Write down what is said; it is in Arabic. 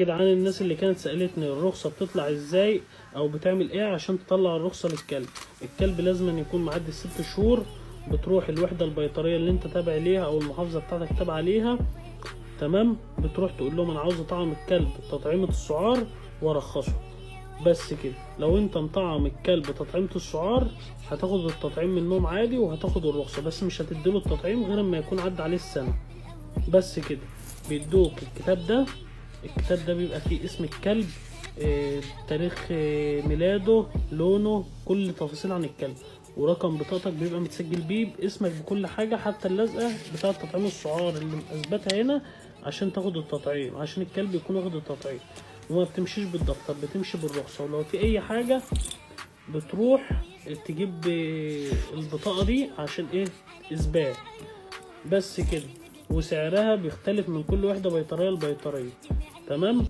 يا جدعان الناس اللي كانت سألتني الرخصة بتطلع ازاي او بتعمل ايه عشان تطلع الرخصة للكلب. الكلب لازم أن يكون معدي ال6 شهور. بتروح الوحدة البيطرية اللي انت تابع ليها او المحافظة بتاعتك تابعة ليها، تمام. بتروح تقول لهم انا عاوز اطعم الكلب تطعيمة السعار وارخصه، بس كده. لو انت مطعم الكلب تطعيمة السعار هتاخد التطعيم منهم عادي وهتاخد الرخصة، بس مش هتديله التطعيم غير ما يكون عدى عليه السنة، بس كده. بيدوك الكتاب ده. الكتاب ده بيبقى فيه اسم الكلب، تاريخ ميلاده، لونه، كل تفاصيل عن الكلب، ورقم بطاقتك بيبقى متسجل بيه باسمك بكل حاجة، حتى اللزقة بتاعة تطعيم السعار اللي اثبتها هنا عشان تاخد التطعيم، عشان الكلب يكون واخد التطعيم. وما بتمشيش بالدفتر، بتمشي بالرخصة. ولو في اي حاجة بتروح تجيب البطاقة دي عشان ايه؟ اثبات، بس كده. وسعرها بيختلف من كل وحدة بيطرية لبيطرية، تمام.